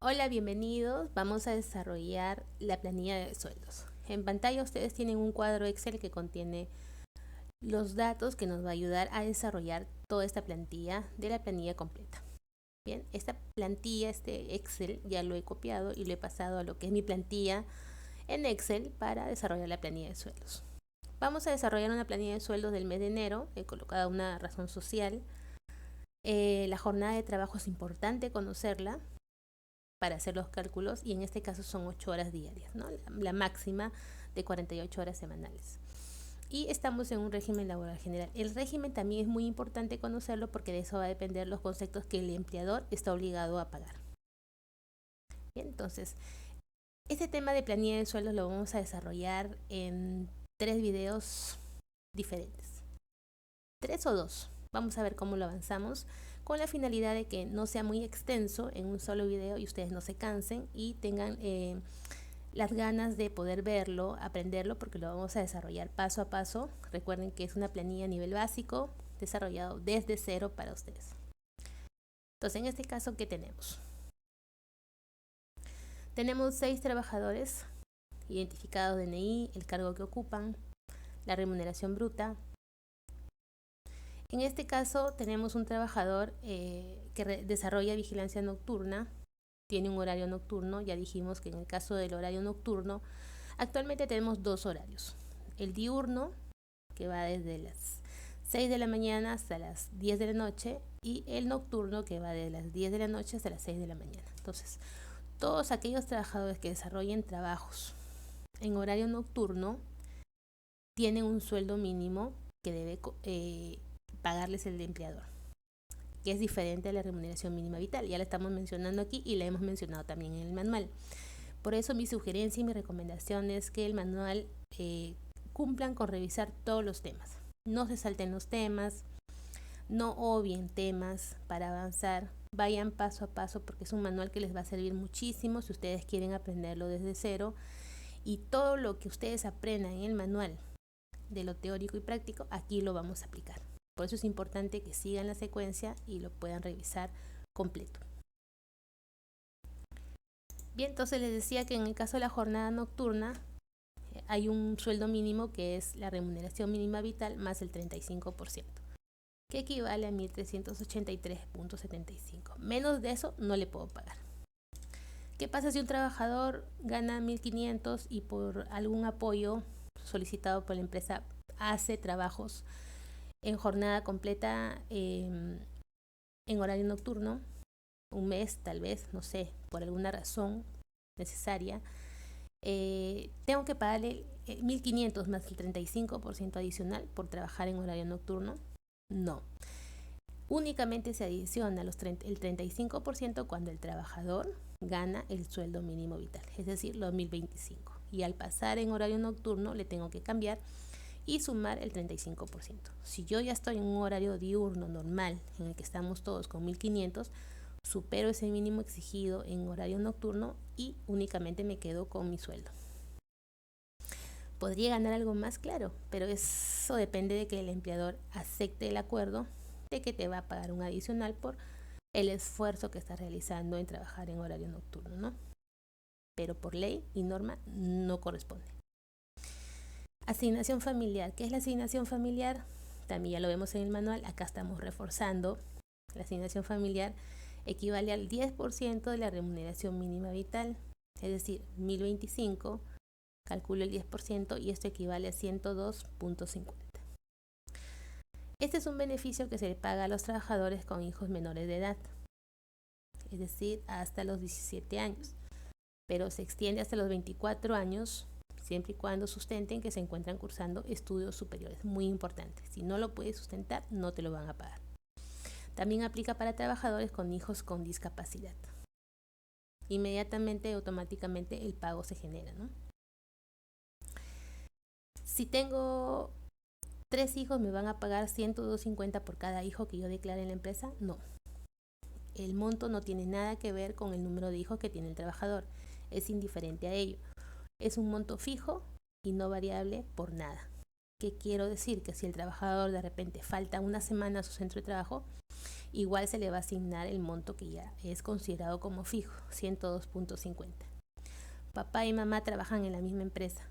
Hola, bienvenidos. Vamos a desarrollar la planilla de sueldos. En pantalla ustedes tienen un cuadro Excel que contiene los datos que nos va a ayudar a desarrollar toda esta plantilla de la planilla completa. Bien, esta plantilla, este Excel, ya lo he copiado y lo he pasado a lo que es mi plantilla en Excel para desarrollar la planilla de sueldos. Vamos a desarrollar una planilla de sueldos del mes de enero. He colocado una razón social. La jornada de trabajo es importante conocerla para hacer los cálculos, y en este caso son 8 horas diarias, ¿no? La máxima de 48 horas semanales. Y estamos en un régimen laboral general. El régimen también es muy importante conocerlo porque de eso va a depender los conceptos que el empleador está obligado a pagar. Bien, entonces, este tema de planilla de sueldos lo vamos a desarrollar en 3 videos diferentes. 3 o 2. Vamos a ver cómo lo avanzamos, con la finalidad de que no sea muy extenso en un solo video y ustedes no se cansen y tengan las ganas de poder verlo, aprenderlo, porque lo vamos a desarrollar paso a paso. Recuerden que es una planilla a nivel básico, desarrollado desde cero para ustedes. Entonces, en este caso, ¿qué tenemos? Tenemos 6 trabajadores identificados, DNI, el cargo que ocupan, la remuneración bruta. En este caso tenemos un trabajador que desarrolla vigilancia nocturna, tiene un horario nocturno. Ya dijimos que en el caso del horario nocturno, actualmente tenemos 2 horarios. El diurno, que va desde las 6 de la mañana hasta las 10 de la noche, y el nocturno, que va desde las 10 de la noche hasta las 6 de la mañana. Entonces, todos aquellos trabajadores que desarrollen trabajos en horario nocturno tienen un sueldo mínimo que debe pagarles el empleador, que es diferente a la remuneración mínima vital. Ya la estamos mencionando aquí y la hemos mencionado también en el manual. Por eso mi sugerencia y mi recomendación es que el manual cumplan con revisar todos los temas. No se salten los temas, no obvien temas para avanzar. Vayan paso a paso porque es un manual que les va a servir muchísimo si ustedes quieren aprenderlo desde cero. Y todo lo que ustedes aprendan en el manual, de lo teórico y práctico, aquí lo vamos a aplicar. Por eso es importante que sigan la secuencia y lo puedan revisar completo. Bien, entonces les decía que en el caso de la jornada nocturna hay un sueldo mínimo que es la remuneración mínima vital más el 35%, que equivale a 1.383.75. Menos de eso no le puedo pagar. ¿Qué pasa si un trabajador gana 1.500 y por algún apoyo solicitado por la empresa hace trabajos en jornada completa en horario nocturno, un mes tal vez, no sé, por alguna razón necesaria, tengo que pagarle 1.500 más el 35% adicional por trabajar en horario nocturno? No. Únicamente se adiciona el 35% cuando el trabajador gana el sueldo mínimo vital, es decir, los 1.025. Y al pasar en horario nocturno le tengo que cambiar y sumar el 35%. Si yo ya estoy en un horario diurno normal en el que estamos todos con 1.500, supero ese mínimo exigido en horario nocturno y únicamente me quedo con mi sueldo. ¿Podría ganar algo más? Claro, pero eso depende de que el empleador acepte el acuerdo de que te va a pagar un adicional por el esfuerzo que estás realizando en trabajar en horario nocturno, ¿no? Pero por ley y norma no corresponde. Asignación familiar. ¿Qué es la asignación familiar? También ya lo vemos en el manual. Acá estamos reforzando. La asignación familiar equivale al 10% de la remuneración mínima vital, es decir, 1.025, calculo el 10% y esto equivale a 102.50. Este es un beneficio que se le paga a los trabajadores con hijos menores de edad, es decir, hasta los 17 años, pero se extiende hasta los 24 años, siempre y cuando sustenten que se encuentran cursando estudios superiores. Muy importante, si no lo puedes sustentar, no te lo van a pagar. También aplica para trabajadores con hijos con discapacidad. Inmediatamente, automáticamente, el pago se genera, ¿no? Si tengo 3 hijos, ¿me van a pagar 102.50 por cada hijo que yo declare en la empresa? No. El monto no tiene nada que ver con el número de hijos que tiene el trabajador. Es indiferente a ello. Es un monto fijo y no variable por nada. ¿Qué quiero decir? Que si el trabajador de repente falta una semana a su centro de trabajo, igual se le va a asignar el monto que ya es considerado como fijo, 102.50. Papá y mamá trabajan en la misma empresa.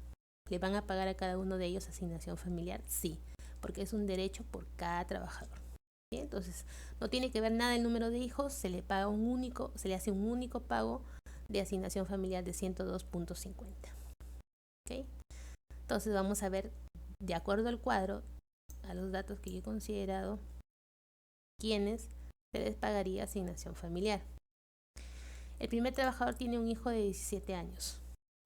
¿Le van a pagar a cada uno de ellos asignación familiar? Sí, porque es un derecho por cada trabajador. ¿Bien? Entonces, no tiene que ver nada el número de hijos, se le hace un único pago de asignación familiar de 102.50. ¿Okay? Entonces vamos a ver, de acuerdo al cuadro, a los datos que yo he considerado, quiénes se les pagaría asignación familiar. El primer trabajador tiene un hijo de 17 años.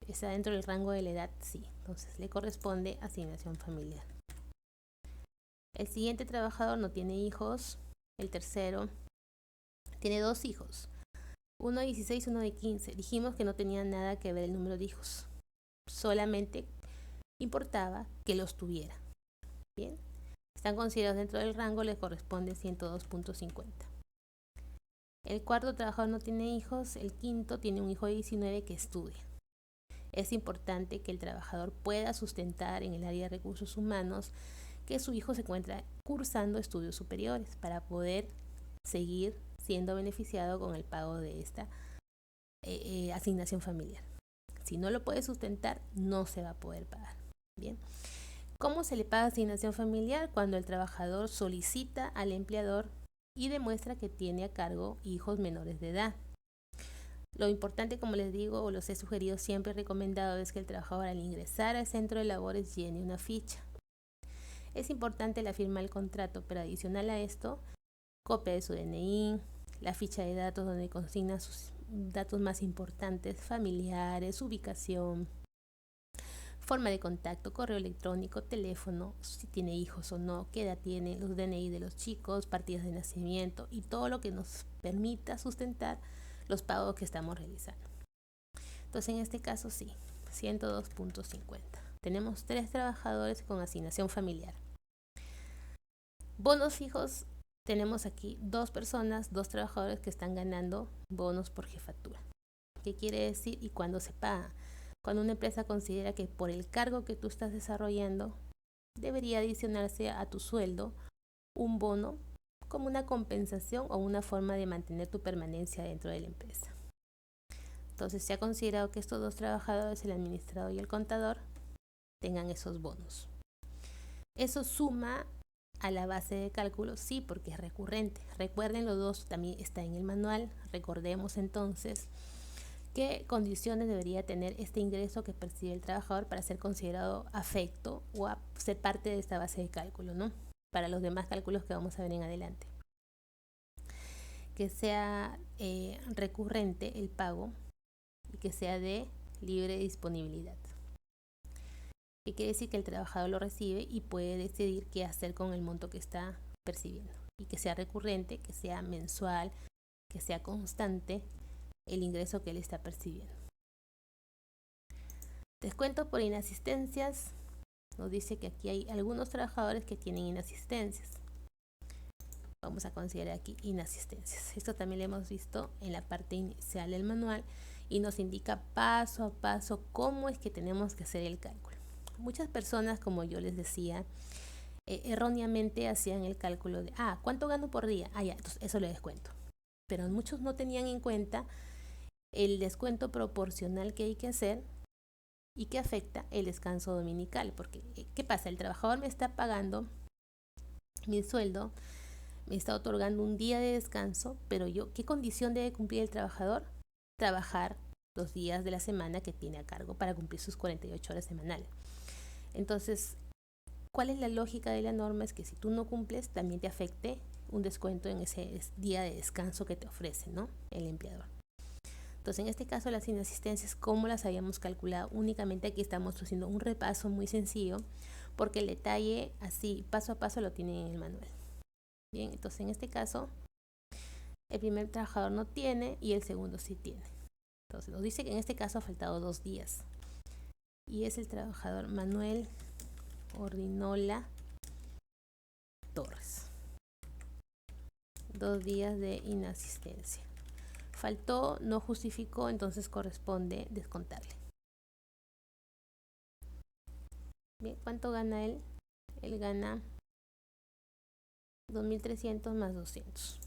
Está dentro del rango de la edad, sí. Entonces le corresponde asignación familiar. El siguiente trabajador no tiene hijos. El tercero tiene 2 hijos. Uno de 16, uno de 15. Dijimos que no tenía nada que ver el número de hijos. Solamente importaba que los tuviera. Bien. Están considerados dentro del rango, le corresponde 102.50. El cuarto trabajador no tiene hijos. El quinto tiene un hijo de 19 que estudia. Es importante que el trabajador pueda sustentar en el área de recursos humanos que su hijo se encuentra cursando estudios superiores para poder seguir siendo beneficiado con el pago de esta asignación familiar. Si no lo puede sustentar, no se va a poder pagar. Bien. ¿Cómo se le paga asignación familiar? Cuando el trabajador solicita al empleador y demuestra que tiene a cargo hijos menores de edad. Lo importante, como les digo, o los he sugerido siempre, recomendado, es que el trabajador al ingresar al centro de labores llene una ficha. Es importante la firma del contrato, pero adicional a esto, copia de su DNI, la ficha de datos donde consigna sus datos más importantes, familiares, ubicación, forma de contacto, correo electrónico, teléfono, si tiene hijos o no, qué edad tiene, los DNI de los chicos, partidas de nacimiento y todo lo que nos permita sustentar los pagos que estamos realizando. Entonces en este caso sí, 102.50. Tenemos 3 trabajadores con asignación familiar. Bonos fijos, tenemos aquí 2 personas, 2 trabajadores que están ganando bonos por jefatura. ¿Qué quiere decir y cuándo se paga? Cuando una empresa considera que por el cargo que tú estás desarrollando debería adicionarse a tu sueldo un bono como una compensación o una forma de mantener tu permanencia dentro de la empresa. Entonces se ha considerado que estos 2 trabajadores, el administrador y el contador, tengan esos bonos. Eso suma a la base de cálculo, sí, porque es recurrente. Recuerden, los 2 también está en el manual. Recordemos entonces qué condiciones debería tener este ingreso que percibe el trabajador para ser considerado afecto o a ser parte de esta base de cálculo, ¿no? Para los demás cálculos que vamos a ver en adelante. Que sea recurrente el pago y que sea de libre disponibilidad. Que quiere decir que el trabajador lo recibe y puede decidir qué hacer con el monto que está percibiendo. Y que sea recurrente, que sea mensual, que sea constante el ingreso que él está percibiendo. Descuento por inasistencias. Nos dice que aquí hay algunos trabajadores que tienen inasistencias. Vamos a considerar aquí inasistencias. Esto también lo hemos visto en la parte inicial del manual y nos indica paso a paso cómo es que tenemos que hacer el cálculo. Muchas personas, como yo les decía, erróneamente hacían el cálculo de, ¿cuánto gano por día? Ya, entonces eso le descuento. Pero muchos no tenían en cuenta el descuento proporcional que hay que hacer y que afecta el descanso dominical. Porque, ¿qué pasa? El trabajador me está pagando mi sueldo, me está otorgando un día de descanso, pero yo, ¿qué condición debe cumplir el trabajador? Trabajar los días de la semana que tiene a cargo para cumplir sus 48 horas semanales. Entonces, ¿cuál es la lógica de la norma? Es que si tú no cumples, también te afecte un descuento en ese día de descanso que te ofrece, ¿no?, el empleador. Entonces, en este caso, las inasistencias, ¿cómo las habíamos calculado? Únicamente aquí estamos haciendo un repaso muy sencillo, porque el detalle así, paso a paso, lo tienen en el manual. Bien, entonces en este caso, el primer trabajador no tiene y el segundo sí tiene. Entonces nos dice que en este caso ha faltado 2 días. Y es el trabajador Manuel Ordinola Torres. 2 días de inasistencia. Faltó, no justificó, entonces corresponde descontarle. Bien, ¿cuánto gana él? Él gana 2.300 más 200.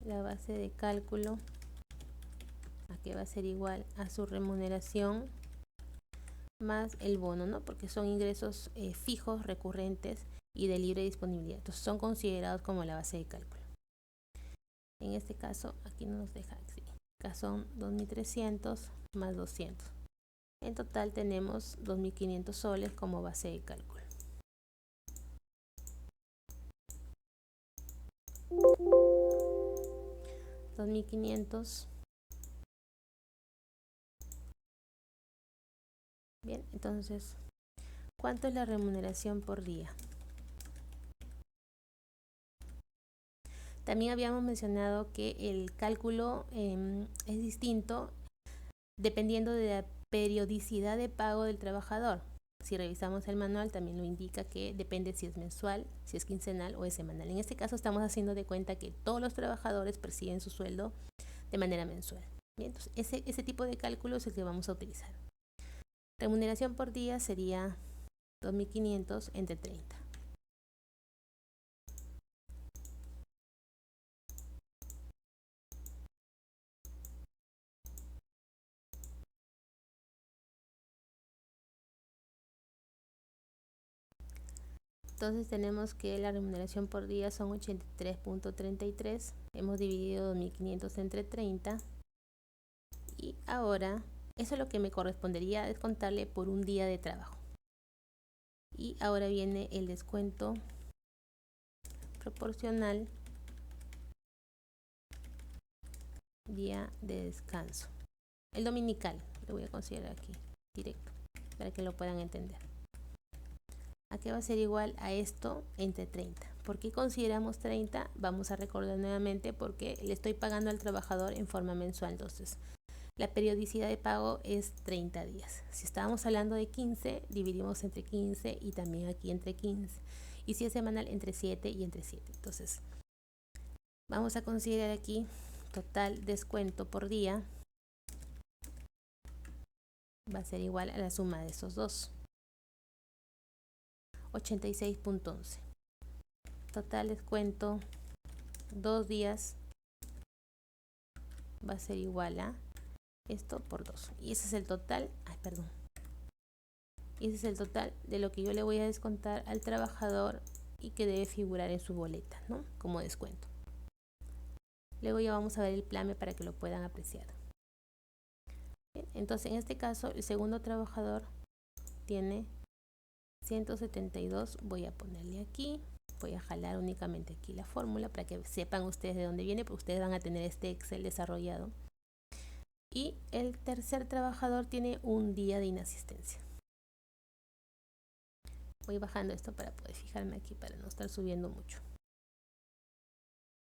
la base de cálculo, a que va a ser igual a su remuneración más el bono, ¿no? Porque son ingresos fijos, recurrentes y de libre disponibilidad. Entonces son considerados como la base de cálculo. En este caso, aquí no nos deja, sí. Acá son 2.300 más 200. En total tenemos 2.500 soles como base de cálculo. $2.500. Bien, entonces, ¿cuánto es la remuneración por día? También habíamos mencionado que el cálculo es distinto dependiendo de la periodicidad de pago del trabajador. Si revisamos el manual también lo indica que depende si es mensual, si es quincenal o es semanal. En este caso estamos haciendo de cuenta que todos los trabajadores perciben su sueldo de manera mensual. Bien, entonces ese tipo de cálculo es el que vamos a utilizar. Remuneración por día sería 2.500 entre 30. Entonces tenemos que la remuneración por día son 83.33. Hemos dividido 2.500 entre 30. Y ahora, eso es lo que me correspondería descontarle por un día de trabajo. Y ahora viene el descuento proporcional día de descanso. El dominical, lo voy a considerar aquí, directo, para que lo puedan entender. ¿A qué va a ser igual a esto entre 30? ¿Por qué consideramos 30? Vamos a recordar nuevamente porque le estoy pagando al trabajador en forma mensual. Entonces, la periodicidad de pago es 30 días. Si estábamos hablando de 15, dividimos entre 15 y también aquí entre 15. Y si es semanal, entre 7 y entre 7. Entonces, vamos a considerar aquí total descuento por día. Va a ser igual a la suma de esos dos. 86.11. Total descuento 2 días va a ser igual a esto por 2. Y ese es el total, ese es el total de lo que yo le voy a descontar al trabajador y que debe figurar en su boleta, ¿no? Como descuento. Luego ya vamos a ver el plame para que lo puedan apreciar. Bien, entonces en este caso el segundo trabajador tiene 172. Voy a ponerle aquí. Voy a jalar únicamente aquí la fórmula para que sepan ustedes de dónde viene, porque ustedes van a tener este Excel desarrollado. Y el tercer trabajador tiene un día de inasistencia. Voy bajando esto para poder fijarme aquí, para no estar subiendo mucho.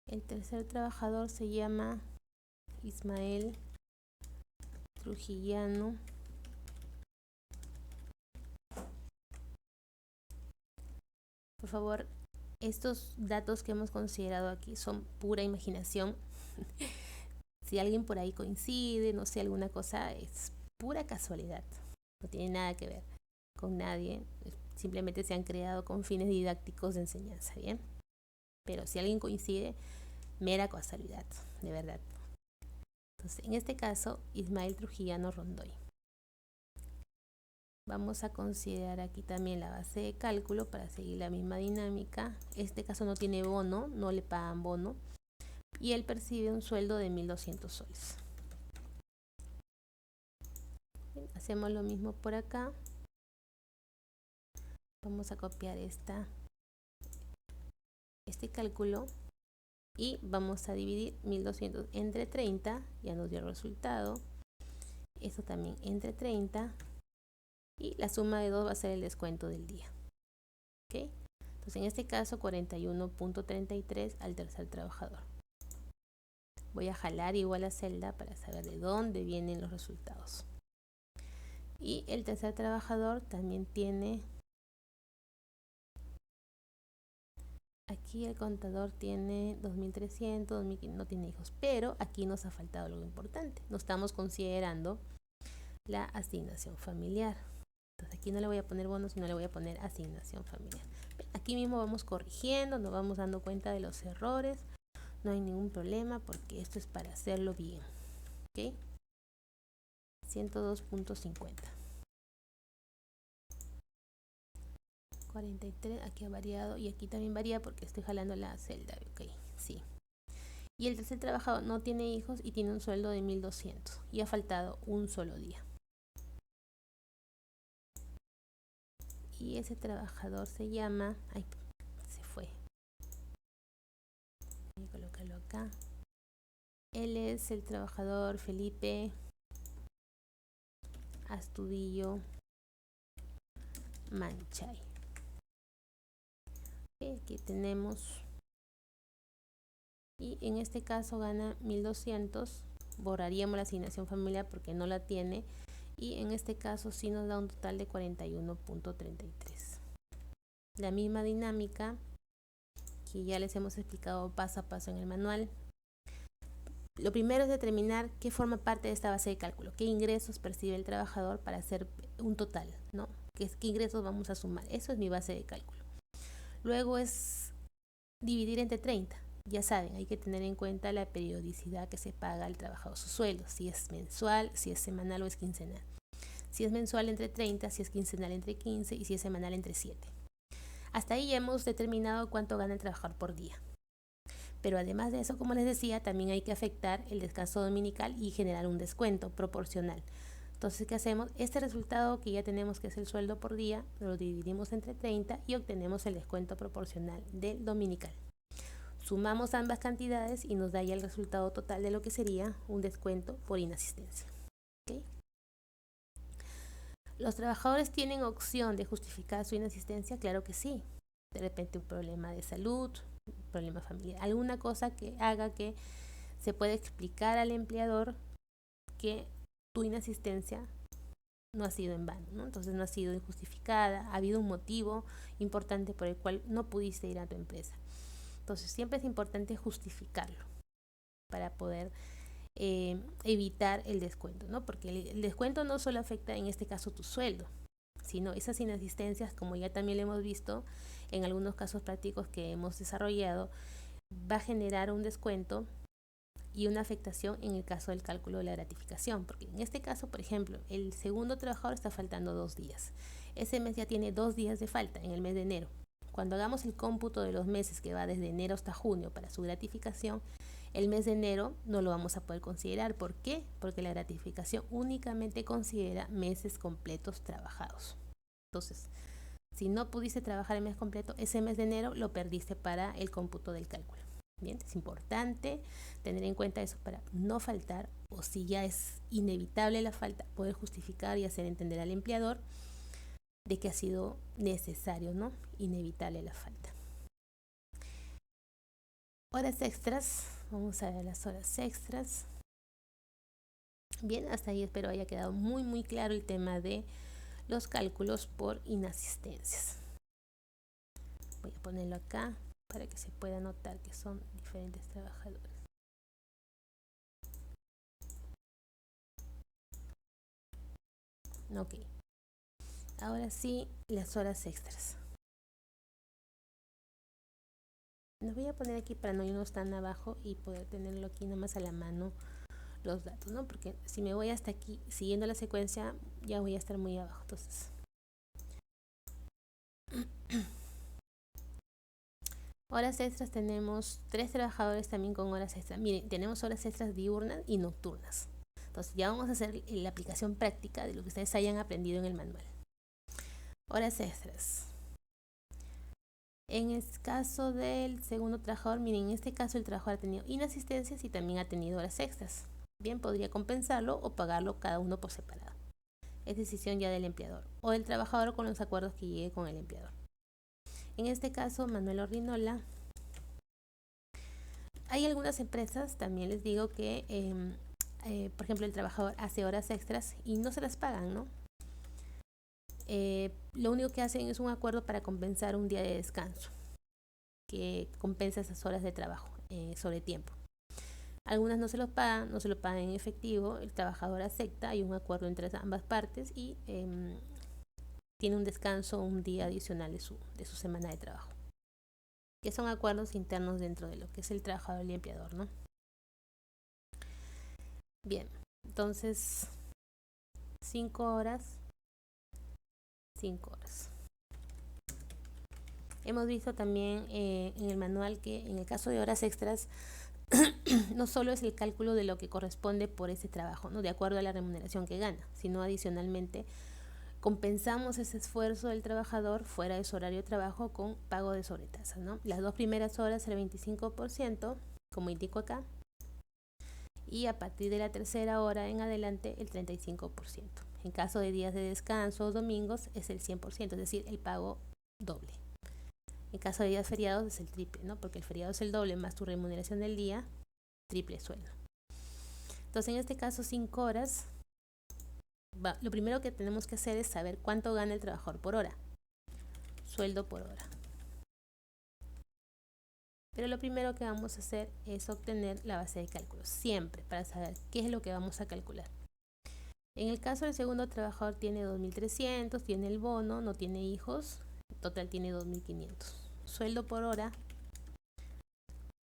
El tercer trabajador se llama Ismael Trujillano. Por favor, estos datos que hemos considerado aquí son pura imaginación. Si alguien por ahí coincide, no sé, alguna cosa, es pura casualidad. No tiene nada que ver con nadie. Simplemente se han creado con fines didácticos de enseñanza, ¿bien? Pero si alguien coincide, mera casualidad, de verdad. Entonces, en este caso, Ismael Trujillano Rondoy. Vamos a considerar aquí también la base de cálculo para seguir la misma dinámica. Este caso no tiene bono, no le pagan bono. Y él percibe un sueldo de 1.200 soles. Bien, hacemos lo mismo por acá. Vamos a copiar este cálculo y vamos a dividir 1.200 entre 30. Ya nos dio el resultado. Esto también entre 30. Y la suma de 2 va a ser el descuento del día. ¿Ok? Entonces en este caso 41.33 al tercer trabajador. Voy a jalar igual la celda para saber de dónde vienen los resultados. Y el tercer trabajador también tiene, aquí el contador tiene 2.300, 2.500, no tiene hijos, pero aquí nos ha faltado algo importante. No estamos considerando la asignación familiar. Entonces aquí no le voy a poner bonos, sino le voy a poner asignación familiar. Aquí mismo vamos corrigiendo, nos vamos dando cuenta de los errores. No hay ningún problema porque esto es para hacerlo bien. ¿Ok? 102.50. 43, aquí ha variado y aquí también varía porque estoy jalando la celda. Ok, sí. Y el tercer trabajador no tiene hijos y tiene un sueldo de 1.200 y ha faltado un solo día. Y ese trabajador se llama... Ay, se fue. Voy a colocarlo acá. Él es el trabajador Felipe Astudillo Manchay. Aquí tenemos, y en este caso gana 1.200. Borraríamos la asignación familiar porque no la tiene, y en este caso sí nos da un total de 41.33. La misma dinámica que ya les hemos explicado paso a paso en el manual. Lo primero es determinar qué forma parte de esta base de cálculo, qué ingresos percibe el trabajador para hacer un total, ¿no? ¿Qué ingresos vamos a sumar? Eso es mi base de cálculo. Luego es dividir entre 30. Ya saben, hay que tener en cuenta la periodicidad que se paga al trabajador su sueldo, si es mensual, si es semanal o es quincenal. Si es mensual, entre 30, si es quincenal, entre 15 y si es semanal, entre 7. Hasta ahí ya hemos determinado cuánto gana el trabajador por día. Pero además de eso, como les decía, también hay que afectar el descanso dominical y generar un descuento proporcional. Entonces, ¿qué hacemos? Este resultado que ya tenemos, que es el sueldo por día, lo dividimos entre 30 y obtenemos el descuento proporcional del dominical. Sumamos ambas cantidades y nos da ya el resultado total de lo que sería un descuento por inasistencia. ¿Okay? ¿Los trabajadores tienen opción de justificar su inasistencia? Claro que sí. De repente un problema de salud, un problema familiar, alguna cosa que haga que se pueda explicar al empleador que tu inasistencia no ha sido en vano, ¿no? Entonces no ha sido injustificada, ha habido un motivo importante por el cual no pudiste ir a tu empresa. Entonces siempre es importante justificarlo para poder evitar el descuento, ¿no? Porque el descuento no solo afecta en este caso tu sueldo, sino esas inasistencias, como ya también lo hemos visto en algunos casos prácticos que hemos desarrollado, va a generar un descuento y una afectación en el caso del cálculo de la gratificación, porque en este caso, por ejemplo, el segundo trabajador está faltando 2 días. Ese mes ya tiene 2 días de falta en el mes de enero. Cuando hagamos el cómputo de los meses que va desde enero hasta junio para su gratificación, el mes de enero no lo vamos a poder considerar. ¿Por qué? Porque la gratificación únicamente considera meses completos trabajados. Entonces, si no pudiste trabajar el mes completo, ese mes de enero lo perdiste para el cómputo del cálculo. Bien, es importante tener en cuenta eso para no faltar, o si ya es inevitable la falta, poder justificar y hacer entender al empleador de que ha sido necesario, ¿no? Inevitable la falta. Horas extras, vamos a ver las horas extras. Bien, hasta ahí espero haya quedado muy claro el tema de los cálculos por inasistencias. Voy a ponerlo acá para que se pueda notar que son diferentes trabajadores. Ok, ahora sí, las horas extras. Los voy a poner aquí para no irnos tan abajo y poder tenerlo aquí nomás a la mano los datos, ¿no? Porque si me voy hasta aquí siguiendo la secuencia, ya voy a estar muy abajo. Entonces, horas extras, tenemos 3 trabajadores también con horas extras. Miren, tenemos horas extras diurnas y nocturnas. Entonces ya vamos a hacer la aplicación práctica de lo que ustedes hayan aprendido en el manual. Horas extras. En el caso del segundo trabajador, miren, en este caso el trabajador ha tenido inasistencias y también ha tenido horas extras. Bien, podría compensarlo o pagarlo cada uno por separado. Es decisión ya del empleador o del trabajador con los acuerdos que llegue con el empleador. En este caso, Manuel Orrinola. Hay algunas empresas, también les digo que, por ejemplo, el trabajador hace horas extras y no se las pagan, ¿no? Lo único que hacen es un acuerdo para compensar un día de descanso, que compensa esas horas de trabajo sobre tiempo. Algunas no se lo pagan en efectivo, el trabajador acepta, hay un acuerdo entre ambas partes y tiene un descanso, un día adicional de su semana de trabajo. que son acuerdos internos dentro de lo que es el trabajador y el empleador, ¿no? Bien, entonces 5 horas, 5 horas. Hemos visto también en el manual que en el caso de horas extras no solo es el cálculo de lo que corresponde por ese trabajo, ¿no? De acuerdo a la remuneración que gana, sino adicionalmente compensamos ese esfuerzo del trabajador fuera de su horario de trabajo con pago de sobretasa, ¿no? Las 2 primeras horas el 25%, como indico acá, y a partir de la tercera hora en adelante el 35%. En caso de días de descanso o domingos es el 100%, es decir, el pago doble. En caso de días feriados es el triple, ¿no? Porque el feriado es el doble más tu remuneración del día, triple sueldo. Entonces, en este caso, 5 horas, lo primero que tenemos que hacer es saber cuánto gana el trabajador por hora. Sueldo por hora. Pero lo primero que vamos a hacer es obtener la base de cálculo, siempre, para saber qué es lo que vamos a calcular. En el caso del segundo trabajador tiene 2.300, tiene el bono, no tiene hijos, en total tiene 2.500. Sueldo por hora.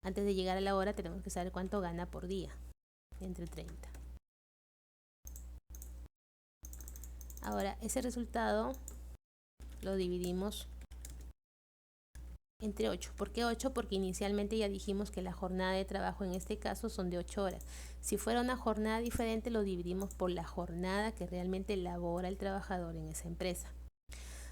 Antes de llegar a la hora tenemos que saber cuánto gana por día, entre 30. Ahora, ese resultado lo dividimos entre 8. ¿Por qué 8? Porque inicialmente ya dijimos que la jornada de trabajo en este caso son de 8 horas. Si fuera una jornada diferente, lo dividimos por la jornada que realmente labora el trabajador en esa empresa.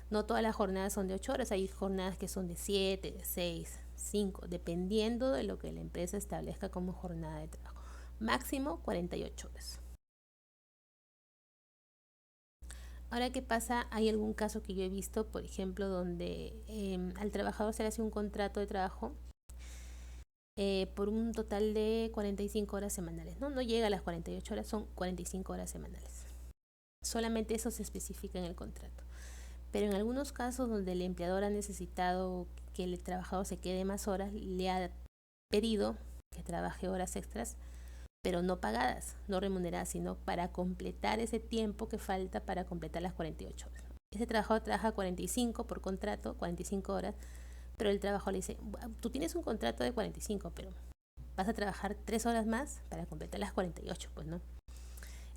No todas las jornadas son de 8 horas, hay jornadas que son de 7, de 6, 5, dependiendo de lo que la empresa establezca como jornada de trabajo. Máximo 48 horas. Ahora, ¿qué pasa? Hay algún caso que yo he visto, por ejemplo, donde al trabajador se le hace un contrato de trabajo por un total de 45 horas semanales, ¿no? No llega a las 48 horas, son 45 horas semanales. Solamente eso se especifica en el contrato. Pero en algunos casos donde el empleador ha necesitado que el trabajador se quede más horas, le ha pedido que trabaje horas extras, pero no pagadas, no remuneradas, sino para completar ese tiempo que falta para completar las 48 horas. Ese trabajador trabaja 45 por contrato, 45 horas, pero el trabajador le dice, tú tienes un contrato de 45, pero vas a trabajar 3 horas más para completar las 48, pues no.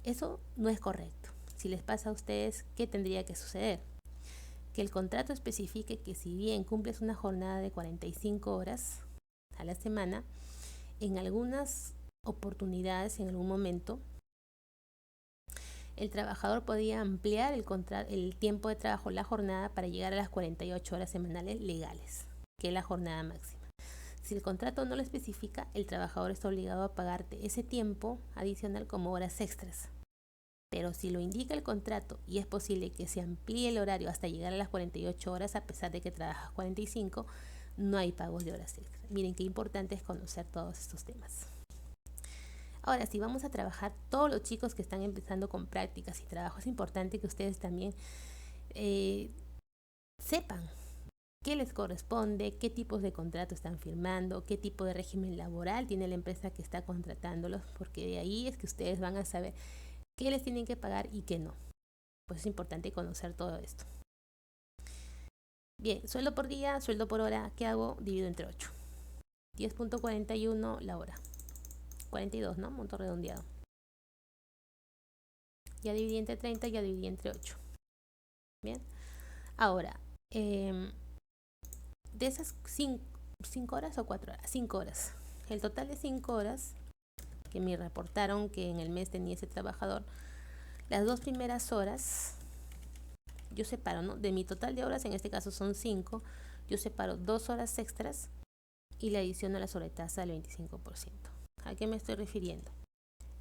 Eso no es correcto. Si les pasa a ustedes, ¿qué tendría que suceder? Que el contrato especifique que si bien cumples una jornada de 45 horas a la semana, en algunas oportunidades, en algún momento, el trabajador podía ampliar el tiempo de trabajo, la jornada, para llegar a las 48 horas semanales legales, que es la jornada máxima. Si el contrato no lo especifica, el trabajador está obligado a pagarte ese tiempo adicional como horas extras. Pero si lo indica el contrato y es posible que se amplíe el horario hasta llegar a las 48 horas, a pesar de que trabajas 45, no hay pagos de horas extras. Miren qué importante es conocer todos estos temas. Ahora, si vamos a trabajar, todos los chicos que están empezando con prácticas y trabajo, es importante que ustedes también sepan qué les corresponde, qué tipos de contrato están firmando, qué tipo de régimen laboral tiene la empresa que está contratándolos, porque de ahí es que ustedes van a saber qué les tienen que pagar y qué no. Pues es importante conocer todo esto. Bien, sueldo por día, sueldo por hora, ¿qué hago? Divido entre 8. 10.41 la hora. 42, ¿no? Monto redondeado. Ya dividí entre 30, ya dividí entre 8. Bien. Ahora, de esas 5 horas o 4 horas, 5 horas. El total de 5 horas que me reportaron que en el mes tenía ese trabajador, las 2 primeras horas, yo separo, ¿no? De mi total de horas, en este caso son 5, yo separo 2 horas extras y le adiciono la sobretasa del 25%. ¿A qué me estoy refiriendo?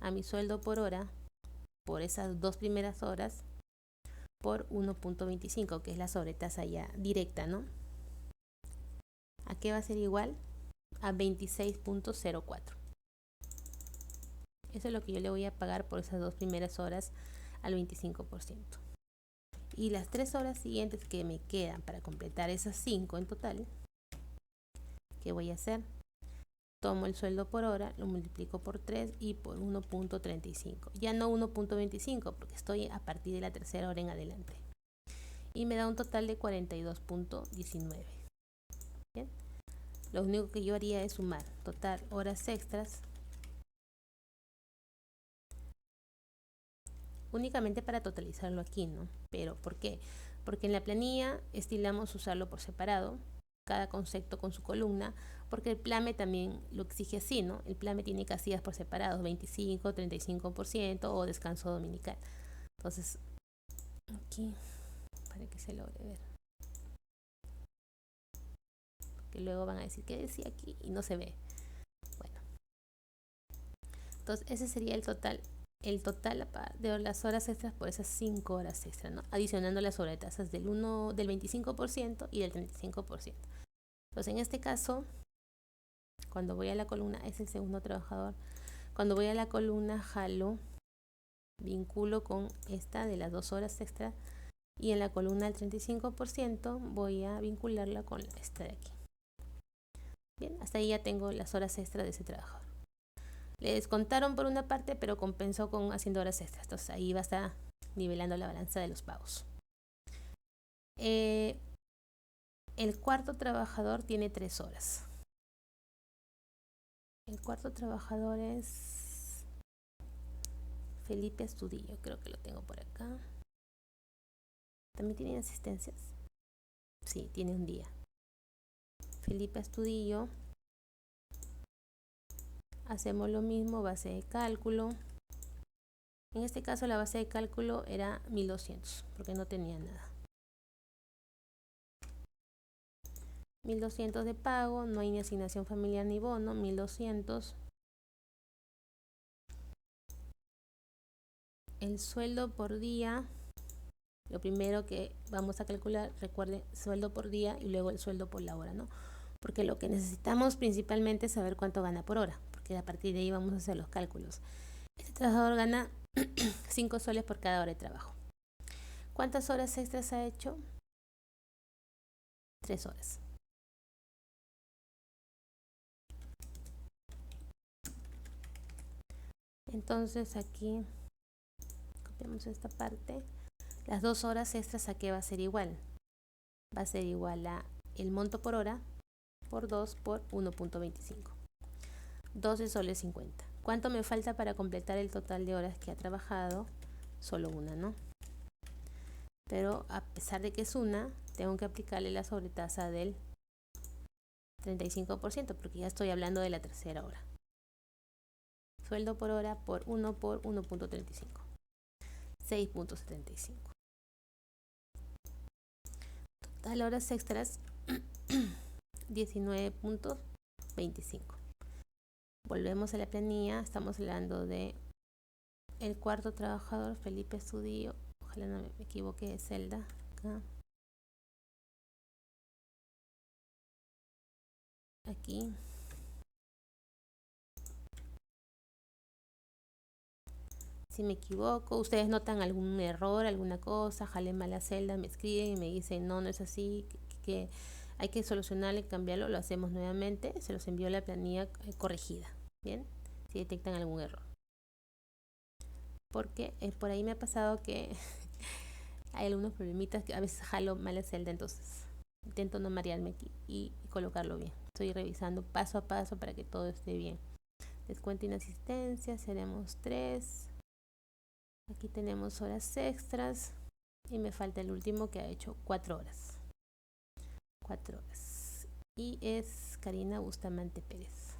A mi sueldo por hora, por esas 2 primeras horas, por 1.25, que es la sobretasa ya directa, ¿no? ¿A qué va a ser igual? A 26.04. Eso es lo que yo le voy a pagar por esas 2 primeras horas al 25%. Y las 3 horas siguientes que me quedan para completar esas 5 en total, ¿qué voy a hacer? Tomo el sueldo por hora, lo multiplico por 3 y por 1.35. Ya no 1.25 porque estoy a partir de la tercera hora en adelante. Y me da un total de 42.19. Bien. Lo único que yo haría es sumar total horas extras únicamente para totalizarlo aquí, ¿no? Pero ¿por qué? Porque en la planilla estilamos usarlo por separado, cada concepto con su columna, porque el PLAME también lo exige así, ¿no? El PLAME tiene casillas por separado, 25, 35% o descanso dominical. Entonces, aquí, para que se logre ver. Porque luego van a decir, ¿qué decía aquí? Y no se ve. Bueno, entonces ese sería el total de las horas extras por esas 5 horas extras, ¿no? Adicionando las sobretasas del 25% y del 35%. Entonces, en este caso, cuando voy a la columna, es el segundo trabajador. Cuando voy a la columna, jalo, vinculo con esta de las 2 horas extra. Y en la columna del 35% voy a vincularla con esta de aquí. Bien, hasta ahí ya tengo las horas extras de ese trabajador. Le descontaron por una parte, pero compensó con haciendo horas extras. Entonces ahí va a estar nivelando la balanza de los pagos. El cuarto trabajador tiene 3 horas. El cuarto trabajador es Felipe Astudillo, creo que lo tengo por acá. ¿También tiene asistencias? Sí, tiene un día. Felipe Astudillo. Hacemos lo mismo, base de cálculo. En este caso la base de cálculo era 1200, porque no tenía nada. 1200 de pago, no hay ni asignación familiar ni bono, 1200. El sueldo por día, lo primero que vamos a calcular, recuerden, sueldo por día y luego el sueldo por la hora, ¿no? Porque lo que necesitamos principalmente es saber cuánto gana por hora, porque a partir de ahí vamos a hacer los cálculos. Este trabajador gana 5 soles por cada hora de trabajo. ¿Cuántas horas extras ha hecho? 3 horas. Entonces aquí copiamos esta parte. Las 2 horas extras, ¿a qué va a ser igual? Va a ser igual a el monto por hora por 2 por 1.25. 12 soles 50. ¿Cuánto me falta para completar el total de horas que ha trabajado? Solo una, ¿no? Pero a pesar de que es una, tengo que aplicarle la sobretasa del 35%, porque ya estoy hablando de la tercera hora. Sueldo por hora por 1 por 1.35. 6.75. Total horas extras 19.25. Volvemos a la planilla, estamos hablando de el cuarto trabajador, Felipe Astudillo. Ojalá no me equivoque de celda. Acá. Aquí. Si me equivoco, ustedes notan algún error, alguna cosa, jalen mal la celda, me escriben y me dicen no, no es así, que hay que solucionarlo y cambiarlo, lo hacemos nuevamente, se los envío a la planilla corregida, ¿bien? Si detectan algún error. Porque por ahí me ha pasado que hay algunos problemitas que a veces jalo mal la celda, entonces intento no marearme aquí y colocarlo bien. Estoy revisando paso a paso para que todo esté bien. Descuento inasistencia, seremos 3. Aquí tenemos horas extras y me falta el último que ha hecho 4 horas. 4 horas. Y es Karina Bustamante Pérez.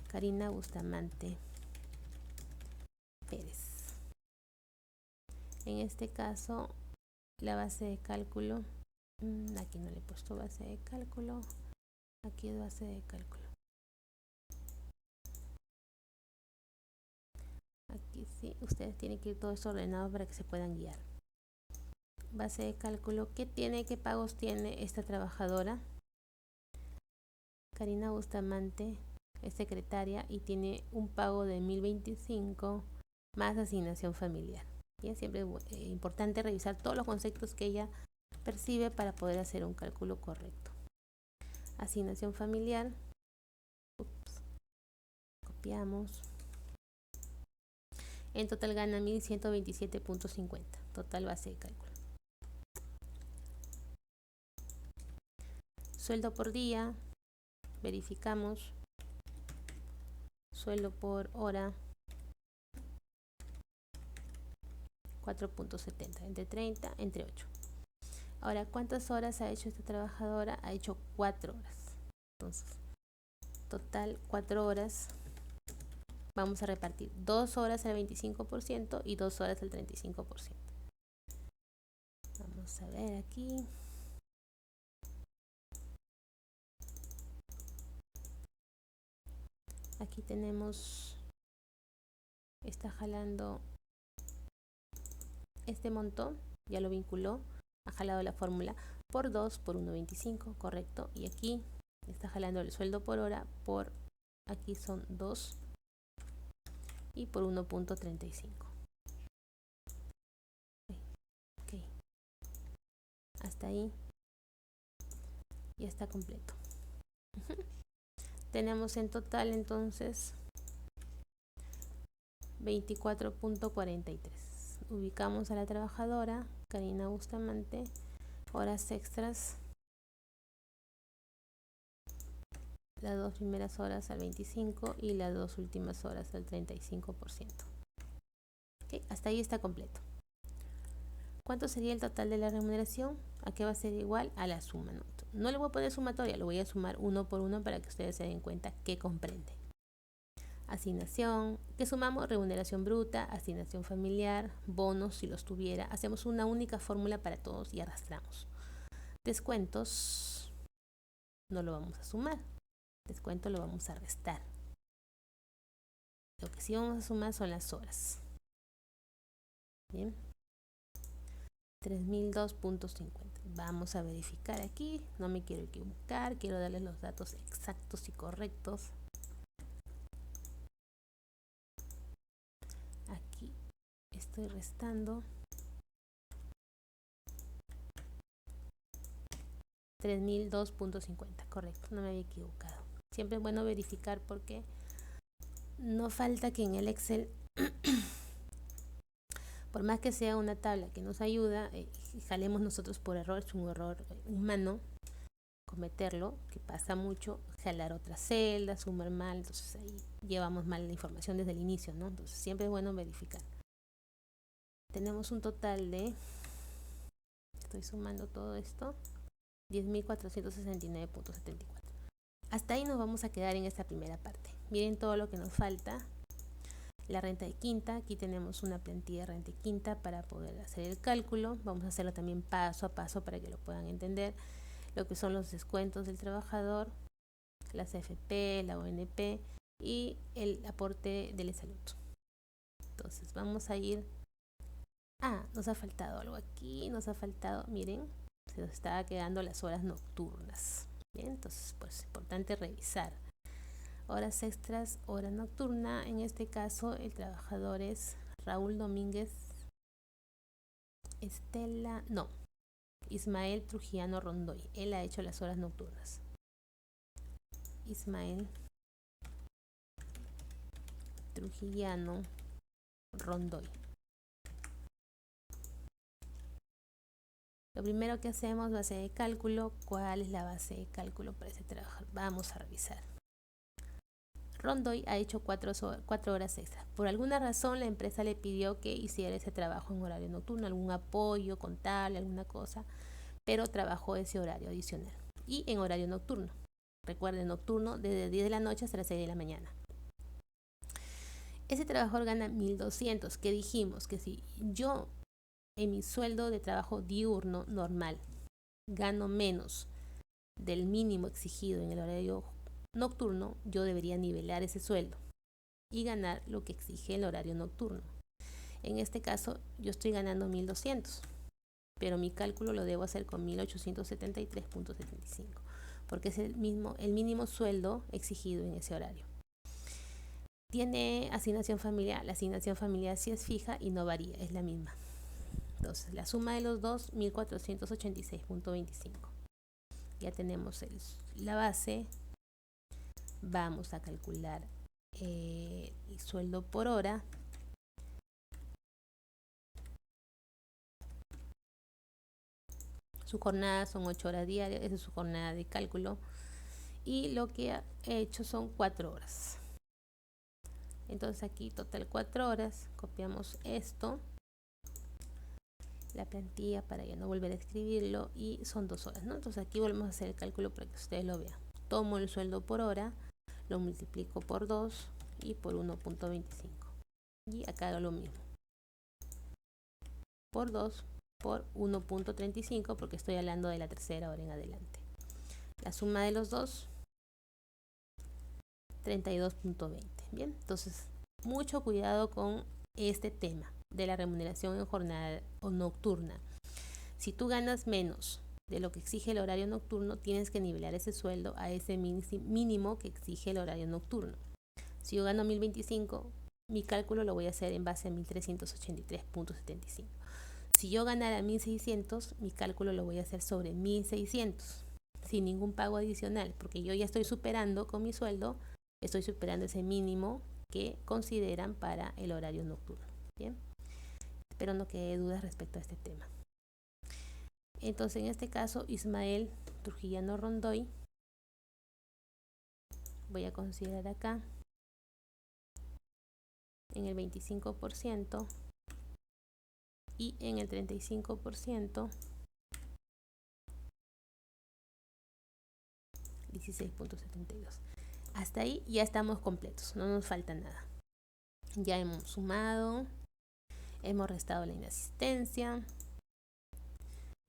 Karina Bustamante Pérez. En este caso, la base de cálculo, aquí no le he puesto base de cálculo, aquí es base de cálculo. Aquí sí, ustedes tienen que ir todo esto ordenado para que se puedan guiar. Base de cálculo, ¿qué tiene, qué pagos tiene esta trabajadora? Karina Bustamante es secretaria y tiene un pago de 1025 más asignación familiar. Bien, siempre es importante revisar todos los conceptos que ella percibe para poder hacer un cálculo correcto. Asignación familiar, copiamos. En total gana 1127.50, total base de cálculo. Sueldo por día, verificamos. Sueldo por hora, 4.70, entre 30, entre 8. Ahora, ¿cuántas horas ha hecho esta trabajadora? Ha hecho 4 horas. Entonces, total 4 horas. Vamos a repartir 2 horas al 25% y 2 horas al 35%. Vamos a ver aquí. Aquí tenemos, está jalando este montón, ya lo vinculó, ha jalado la fórmula por 2 por 1.25, correcto. Y aquí está jalando el sueldo por hora por, aquí son 2 y por 1.35. Okay. Hasta ahí ya está completo. Tenemos en total entonces 24.43. Ubicamos a la trabajadora Karina Bustamante, horas extras, las 2 primeras horas al 25% y las 2 últimas horas al 35%. Okay, hasta ahí está completo. ¿Cuánto sería el total de la remuneración? ¿A qué va a ser igual? A la suma. No le voy a poner sumatoria, lo voy a sumar uno por uno para que ustedes se den cuenta qué comprende. Asignación, que sumamos remuneración bruta, asignación familiar, bonos si los tuviera. Hacemos una única fórmula para todos y arrastramos. Descuentos, no lo vamos a sumar. Descuento lo vamos a restar. Lo que sí vamos a sumar son las horas. Bien. 3002.50. Vamos a verificar aquí. No me quiero equivocar. Quiero darles los datos exactos y correctos. Aquí estoy restando 3002.50. Correcto, no me había equivocado. Siempre es bueno verificar porque no falta que en el Excel, por más que sea una tabla que nos ayuda, jalemos nosotros por error, es un error humano cometerlo, que pasa mucho, jalar otra celda, sumar mal, entonces ahí llevamos mal la información desde el inicio, ¿no? Entonces siempre es bueno verificar. Tenemos un total de, estoy sumando todo esto, 10.469.74. Hasta ahí nos vamos a quedar en esta primera parte. Miren todo lo que nos falta. La renta de quinta, aquí tenemos una plantilla de renta de quinta para poder hacer el cálculo. Vamos a hacerlo también paso a paso para que lo puedan entender. Lo que son los descuentos del trabajador, la CFP, la ONP y el aporte del salud. Entonces vamos a ir. Nos ha faltado algo aquí, nos ha faltado, miren, se nos estaba quedando las horas nocturnas. Bien, entonces pues es importante revisar. Horas extras, hora nocturna. En este caso el trabajador es Raúl Domínguez Ismael Trujillano Rondoy. Él ha hecho las horas nocturnas. Ismael Trujillano Rondoy. Lo primero que hacemos, base de cálculo. ¿Cuál es la base de cálculo para ese trabajo? Vamos a revisar. Rondoy ha hecho 4 horas extras. Por alguna razón la empresa le pidió que hiciera ese trabajo en horario nocturno, algún apoyo contable, alguna cosa, pero trabajó ese horario adicional. Y en horario nocturno. Recuerden, nocturno desde 10 de la noche hasta las 6 de la mañana. Ese trabajador gana 1.200, que dijimos que si yo en mi sueldo de trabajo diurno normal gano menos del mínimo exigido en el horario nocturno, yo debería nivelar ese sueldo y ganar lo que exige el horario nocturno. En este caso yo estoy ganando 1.200, pero mi cálculo lo debo hacer con 1.873.75 porque es el mínimo sueldo exigido en ese horario. Tiene asignación familiar. La asignación familiar sí es fija y no varía, es la misma. Entonces la suma de los dos, 1.486.25. Ya tenemos la base. Vamos a calcular el sueldo por hora. Su jornada son 8 horas diarias, esa es su jornada de cálculo. Y lo que he hecho son 4 horas. Entonces aquí total 4 horas, copiamos esto, la plantilla para ya no volver a escribirlo, y son 2 horas, ¿no? Entonces aquí volvemos a hacer el cálculo para que ustedes lo vean. Tomo el sueldo por hora, lo multiplico por 2 y por 1.25. Y acá hago lo mismo. Por 2 por 1.35 porque estoy hablando de la tercera hora en adelante. La suma de los dos, 32.20. Bien, entonces mucho cuidado con este tema de la remuneración en jornada o nocturna. Si tú ganas menos de lo que exige el horario nocturno, tienes que nivelar ese sueldo a ese mínimo que exige el horario nocturno. Si yo gano 1025, mi cálculo lo voy a hacer en base a 1383.75. Si yo ganara 1600, mi cálculo lo voy a hacer sobre 1600, sin ningún pago adicional, porque yo ya estoy superando con mi sueldo, estoy superando ese mínimo que consideran para el horario nocturno. Bien, espero no quede dudas respecto a este tema. Entonces, en este caso, Ismael Trujillano Rondoy, voy a considerar acá en el 25% y en el 35%, 16.72. Hasta ahí ya estamos completos, no nos falta nada. Ya hemos sumado, hemos restado la inasistencia.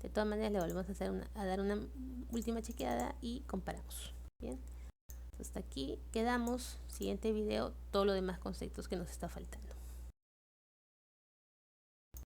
De todas maneras, le volvemos a dar una última chequeada y comparamos. Bien, hasta aquí quedamos. Siguiente video, todo lo demás conceptos que nos está faltando.